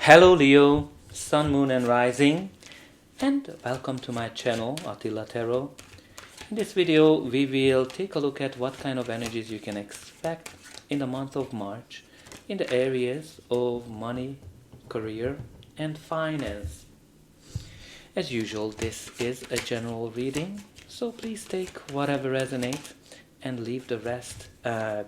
Hello Leo, Sun, Moon and Rising, and welcome to my channel Attila Tarot. In this video we will take a look at what kind of energies you can expect in the month of March in the areas of money, career and finance. As usual, this is a general reading, so please take whatever resonates and leave the rest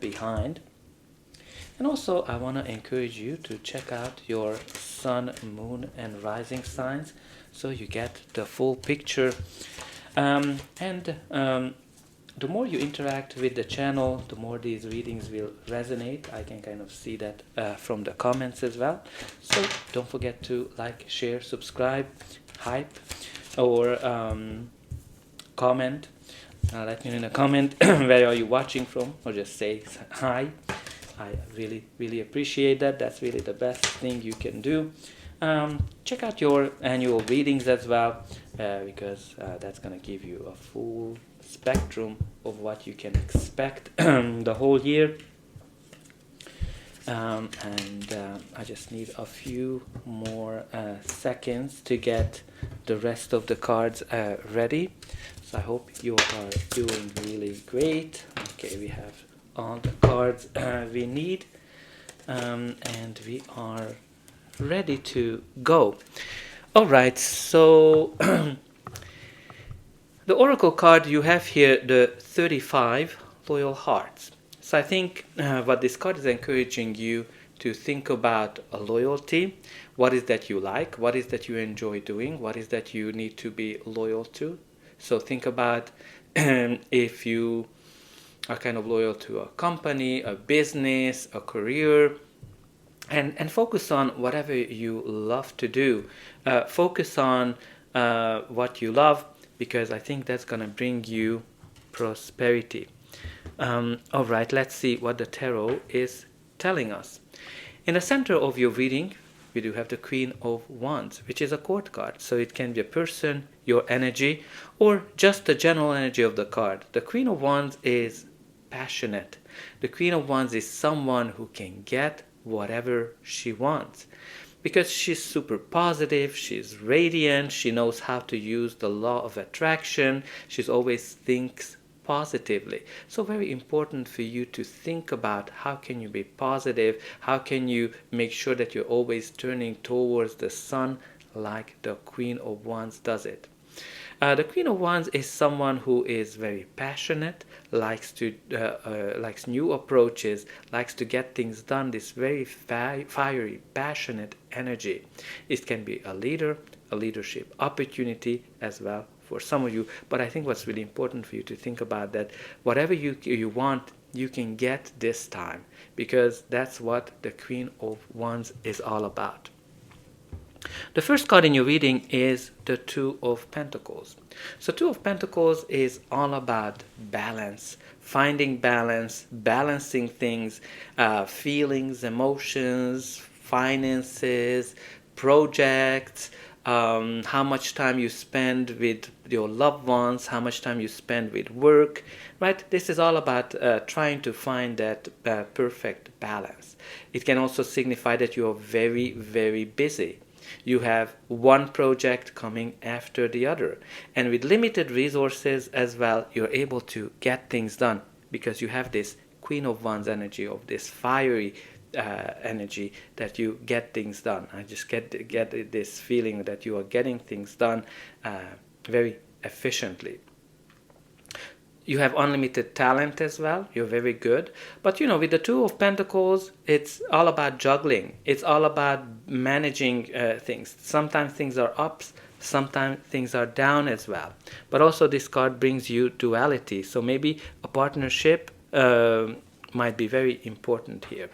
behind. And also I want to encourage you to check out your sun, moon and rising signs so you get the full picture. The more you interact with the channel, the more these readings will resonate. I can kind of see that from the comments as well. So don't forget to like, share, subscribe, hype or comment. Let me know in a comment where are you watching from, or just say hi. I really appreciate that. That's really the best thing you can do. Check out your annual readings as well, because that's going to give you a full spectrum of what you can expect the whole year. I just need a few more seconds to get the rest of the cards ready. So I hope you are doing really great. Okay, we have all the cards we need, and we are ready to go. Alright, so the oracle card you have here, the 35 loyal hearts. So I think what this card is encouraging you to think about a loyalty. What is that you like? What is that you enjoy doing? What is that you need to be loyal to? So think about if you are kind of loyal to a company, a business, a career, and focus on whatever you love to do. Focus on what you love, because I think that's going to bring you prosperity. Alright, let's see what the tarot is telling us. In the center of your reading, we do have the Queen of Wands, which is a court card. So it can be a person, your energy, or just the general energy of the card. The Queen of Wands is passionate. The Queen of Wands is someone who can get whatever she wants, because she's super positive, she's radiant, she knows how to use the law of attraction, she's always thinks positively. So very important for you to think about how can you be positive, how can you make sure that you're always turning towards the sun like the Queen of Wands does it. The Queen of Wands is someone who is very passionate, likes new approaches, likes to get things done. This very fiery, passionate energy. It can be a leader, a leadership opportunity as well for some of you. But I think what's really important for you to think about that whatever you want, you can get this time, because that's what the Queen of Wands is all about. The first card in your reading is the Two of Pentacles. So Two of Pentacles is all about balance, finding balance, balancing things, feelings, emotions, finances, projects, how much time you spend with your loved ones, how much time you spend with work, right? This is all about trying to find that perfect balance. It can also signify that you are very, very busy. You have one project coming after the other, and with limited resources as well, you're able to get things done because you have this Queen of Wands energy, of this fiery energy that you get things done. I just get this feeling that you are getting things done very efficiently. You have unlimited talent as well. You're very good. But with the Two of Pentacles, it's all about juggling. It's all about managing things. Sometimes things are ups, sometimes things are down as well. But also this card brings you duality. So maybe a partnership might be very important here.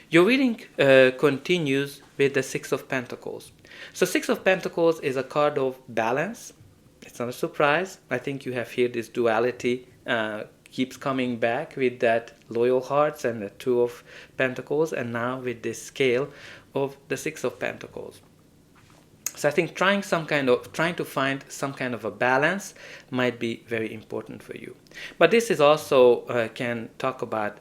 Your reading continues with the Six of Pentacles. So Six of Pentacles is a card of balance. It's not a surprise. I think you have here this duality keeps coming back with that loyal hearts and the Two of Pentacles, and now with this scale of the Six of Pentacles. So I think trying to find some kind of a balance might be very important for you. But this is also can talk about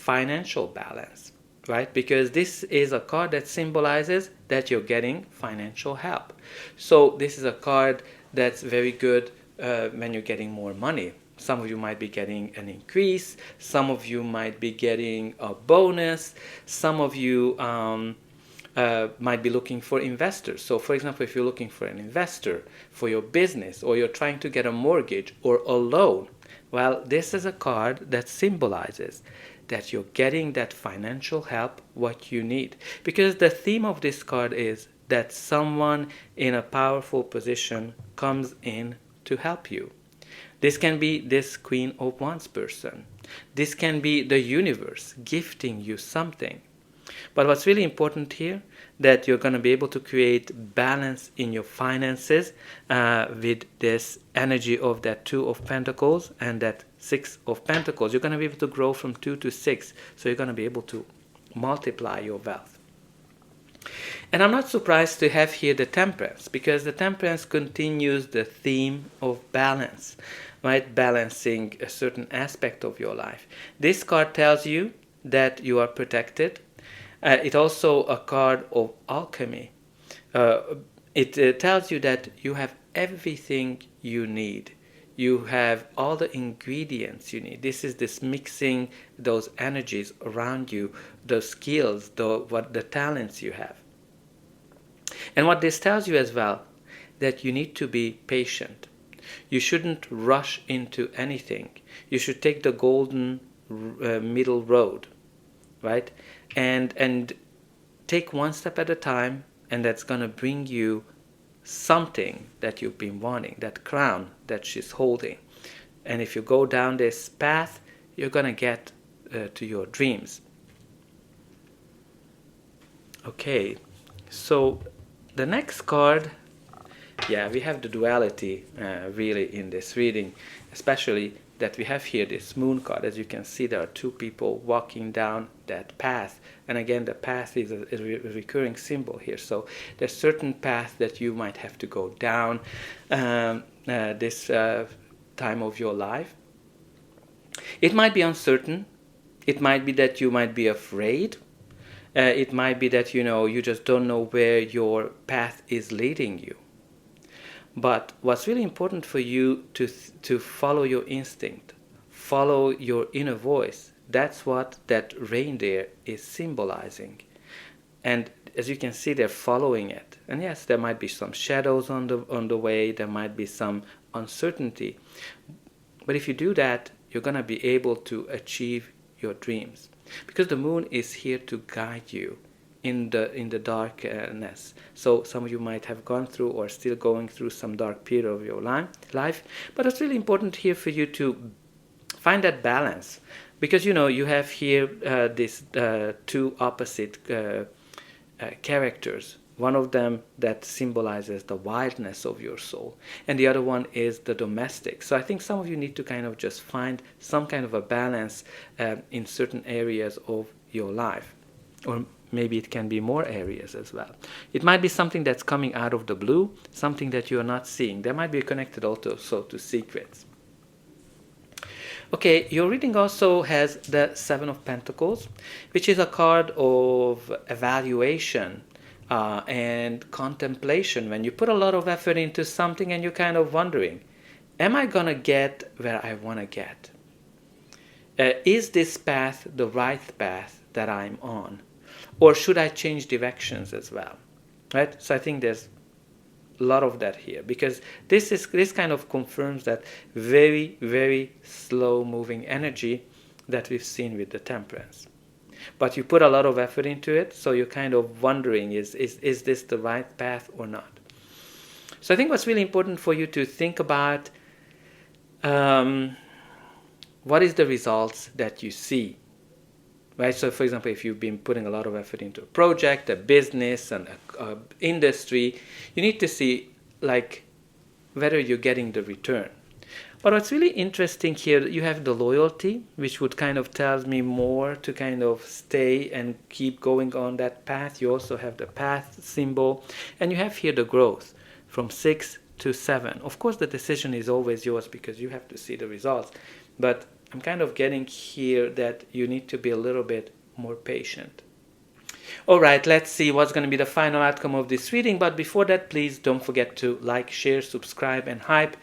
financial balance, right? Because this is a card that symbolizes that you're getting financial help. So this is a card that's very good when you're getting more money. Some of you might be getting an increase. Some of you might be getting a bonus. Some of you might be looking for investors. So for example, if you're looking for an investor for your business, or you're trying to get a mortgage or a loan, well, this is a card that symbolizes that you're getting that financial help what you need. Because the theme of this card is that someone in a powerful position comes in to help you. This can be this Queen of Wands person. This can be the universe gifting you something. But what's really important here, that you're going to be able to create balance in your finances with this energy of that Two of Pentacles and that Six of Pentacles. You're going to be able to grow from 2 to 6. So you're going to be able to multiply your wealth. And I'm not surprised to have here the Temperance, because the Temperance continues the theme of balance, right? Balancing a certain aspect of your life. This card tells you that you are protected. It's also a card of alchemy. It tells you that you have everything you need. You have all the ingredients you need. This is this mixing those energies around you, the skills, the talents you have. And what this tells you as well, that you need to be patient. You shouldn't rush into anything. You should take the golden middle road, right? And take one step at a time, and that's going to bring you something that you've been wanting, that crown that she's holding. And if you go down this path, you're going to get to your dreams. Okay, so the next card, yeah, we have the duality really in this reading, especially that we have here this moon card. As you can see, there are two people walking down that path. And again, the path is a recurring symbol here. So there's certain path that you might have to go down this time of your life. It might be uncertain. It might be that you might be afraid. It might be that, you just don't know where your path is leading you. But what's really important for you to follow your instinct, follow your inner voice. That's what that reindeer is symbolizing. And as you can see, they're following it. And yes, there might be some shadows on the way. There might be some uncertainty. But if you do that, you're going to be able to achieve your dreams. Because the moon is here to guide you in the darkness. So some of you might have gone through or still going through some dark period of your life. But it's really important here for you to find that balance. Because, you have here these two opposite characters. One of them that symbolizes the wildness of your soul, and the other one is the domestic. So I think some of you need to kind of just find some kind of a balance in certain areas of your life, or maybe it can be more areas as well. It might be something that's coming out of the blue, something that you are not seeing. There might be connected also to secrets. Okay, your reading also has the Seven of Pentacles, which is a card of evaluation and contemplation. When you put a lot of effort into something and you're kind of wondering, am I going to get where I want to get? Is this path the right path that I'm on? Or should I change directions as well? Right? So I think there's a lot of that here, because this kind of confirms that very, very slow moving energy that we've seen with the Temperance. But you put a lot of effort into it, so you're kind of wondering, is this the right path or not? So I think what's really important for you to think about, what is the results that you see? Right? So for example, if you've been putting a lot of effort into a project, a business, and a industry, you need to see like whether you're getting the return. But what's really interesting here, you have the loyalty, which would kind of tell me more to kind of stay and keep going on that path. You also have the path symbol, and you have here the growth from 6 to 7. Of course, the decision is always yours because you have to see the results. But I'm kind of getting here that you need to be a little bit more patient. Alright, let's see what's going to be the final outcome of this reading. But before that, please don't forget to like, share, subscribe, and hype.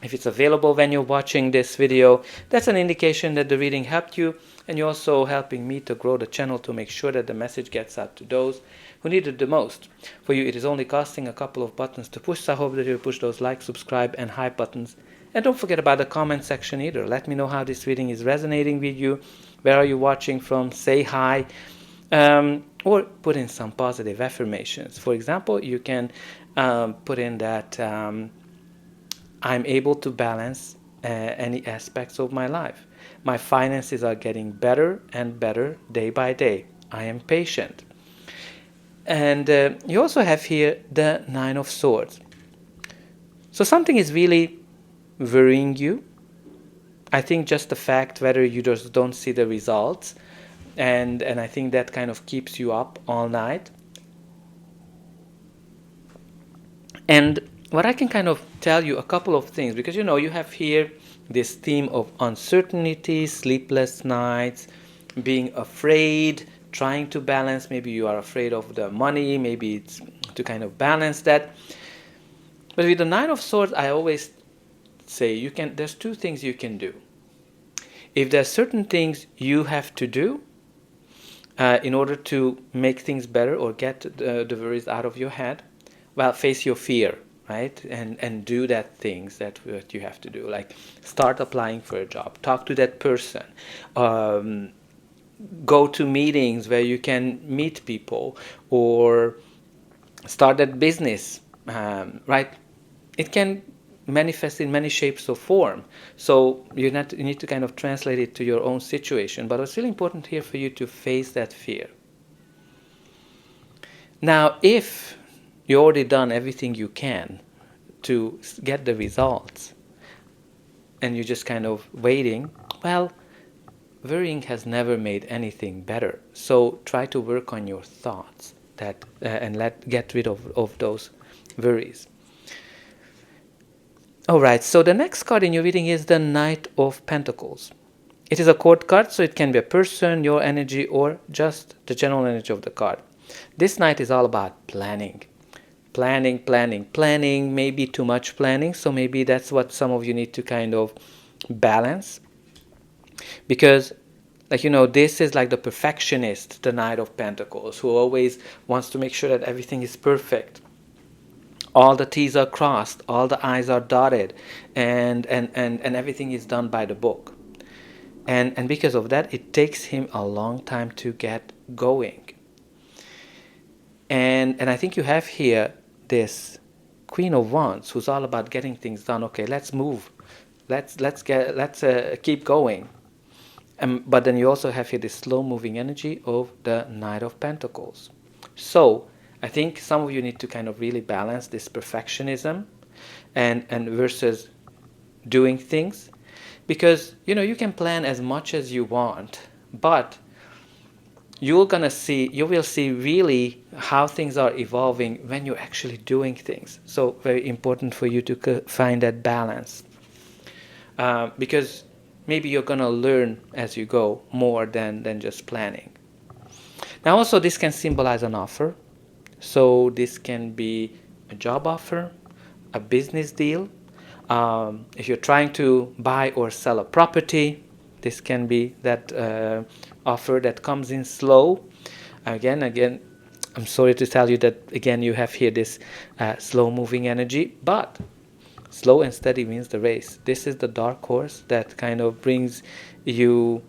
If it's available when you're watching this video, that's an indication that the reading helped you, and you're also helping me to grow the channel to make sure that the message gets out to those who need it the most. For you, it is only costing a couple of buttons to push, so I hope that you push those like, subscribe, and hype buttons. And don't forget about the comment section either. Let me know how this reading is resonating with you. Where are you watching from? Say hi. Or put in some positive affirmations. For example, you can put in that I'm able to balance any aspects of my life. My finances are getting better and better day by day. I am patient. And you also have here the Nine of Swords. So something is really worrying you. I think just the fact whether you just don't see the results, and I think that kind of keeps you up all night. And what I can kind of tell you a couple of things, because you have here this theme of uncertainty, sleepless nights, being afraid, trying to balance. Maybe you are afraid of the money, maybe it's to kind of balance that. But with the Nine of Swords, I always say there's two things you can do. If there are certain things you have to do in order to make things better or get the worries out of your head, well, face your fear, right? And do that things that you have to do, like start applying for a job, talk to that person, go to meetings where you can meet people, or start that business, right? It can manifest in many shapes or form. So you need to kind of translate it to your own situation. But it's really important here for you to face that fear. Now, if you already done everything you can to get the results, and you're just kind of waiting, well, worrying has never made anything better. So try to work on your thoughts and get rid of those worries. Alright, so the next card in your reading is the Knight of Pentacles. It is a court card, so it can be a person, your energy, or just the general energy of the card. This Knight is all about planning. Planning, maybe too much planning, so maybe that's what some of you need to kind of balance. Because, this is like the perfectionist, the Knight of Pentacles, who always wants to make sure that everything is perfect. All the T's are crossed, all the I's are dotted, and everything is done by the book. And because of that, it takes him a long time to get going. And I think you have here this Queen of Wands, who's all about getting things done. Okay, let's move. Let's keep going. But then you also have here this slow-moving energy of the Knight of Pentacles. So I think some of you need to kind of really balance this perfectionism and versus doing things, because you can plan as much as you want, but you will see really how things are evolving when you're actually doing things. So very important for you to find that balance, because maybe you're gonna learn as you go more than just planning. Now also this can symbolize an offer. So this can be a job offer, a business deal. If you're trying to buy or sell a property, this can be that offer that comes in slow. Again, I'm sorry to tell you that, again, you have here this slow-moving energy, but slow and steady wins the race. This is the dark horse that kind of brings you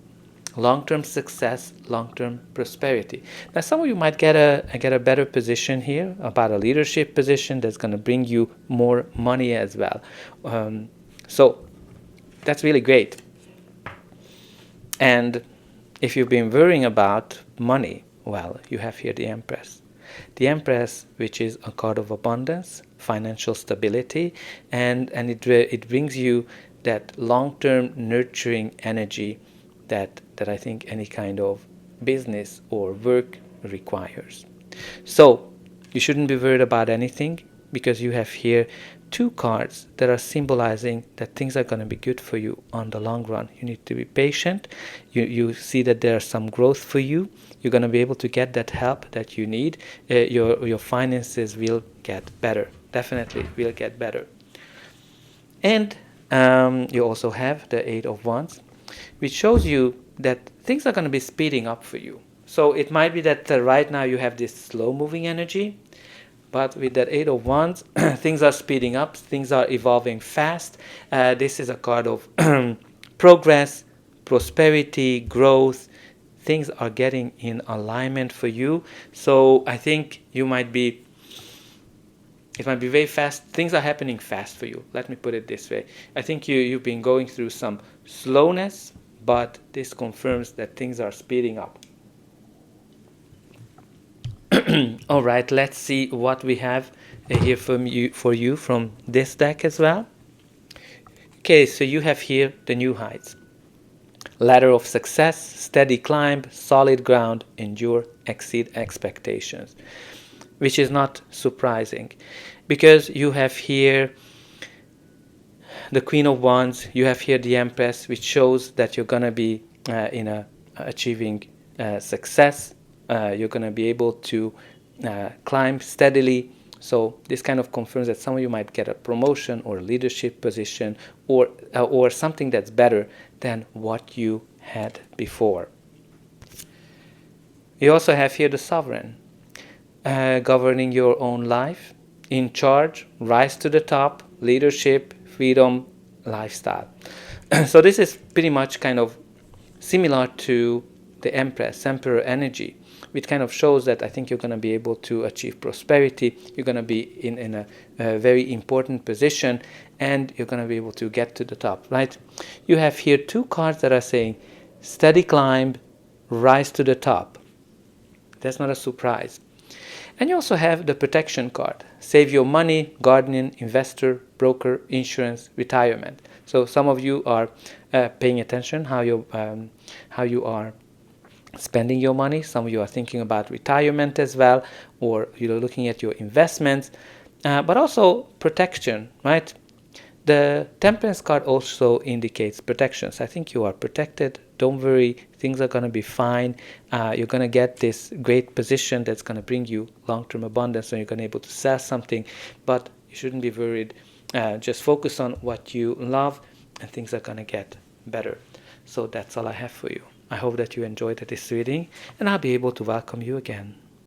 long-term success, long-term prosperity. Now, some of you might get a better position here, about a leadership position that's going to bring you more money as well. So that's really great. And if you've been worrying about money, well, you have here the Empress. The Empress, which is a card of abundance, financial stability, and it brings you that long-term nurturing energy that I think any kind of business or work requires. So you shouldn't be worried about anything, because you have here two cards that are symbolizing that things are going to be good for you on the long run. You need to be patient. You see that there's some growth for you. You're going to be able to get that help that you need. Your finances will get better. Definitely will get better. And you also have the Eight of Wands, which shows you that things are going to be speeding up for you. So it might be that right now you have this slow-moving energy, but with that Eight of Wands, things are speeding up, things are evolving fast. This is a card of progress, prosperity, growth. Things are getting in alignment for you. So I think it might be very fast. Things are happening fast for you. Let me put it this way. I think you've been going through some slowness, but this confirms that things are speeding up. All right, let's see what we have here for you from this deck as well. Okay, so you have here the New Heights. Ladder of success, steady climb, solid ground, endure, exceed expectations. Which is not surprising, because you have here the Queen of Wands, you have here the Empress, which shows that you're going to be achieving success. You're going to be able to climb steadily. So this kind of confirms that some of you might get a promotion or a leadership position, or something that's better than what you had before. You also have here the Sovereign, governing your own life, in charge, rise to the top, leadership, freedom, lifestyle. So this is pretty much kind of similar to the Empress, Emperor energy, which kind of shows that I think you're going to be able to achieve prosperity. You're going to be in a very important position, and you're going to be able to get to the top, right? You have here two cards that are saying steady climb, rise to the top. That's not a surprise. And you also have the protection card. Save your money, guardian, investor, broker, insurance, retirement. So some of you are paying attention how you are spending your money. Some of you are thinking about retirement as well, or you're looking at your investments, but also protection, right? The Temperance card also indicates protection. So I think you are protected. Don't worry, things are going to be fine. You're going to get this great position that's going to bring you long-term abundance, and you're going to be able to sell something, but you shouldn't be worried. Just focus on what you love, and things are going to get better. So that's all I have for you. I hope that you enjoyed this reading, and I'll be able to welcome you again.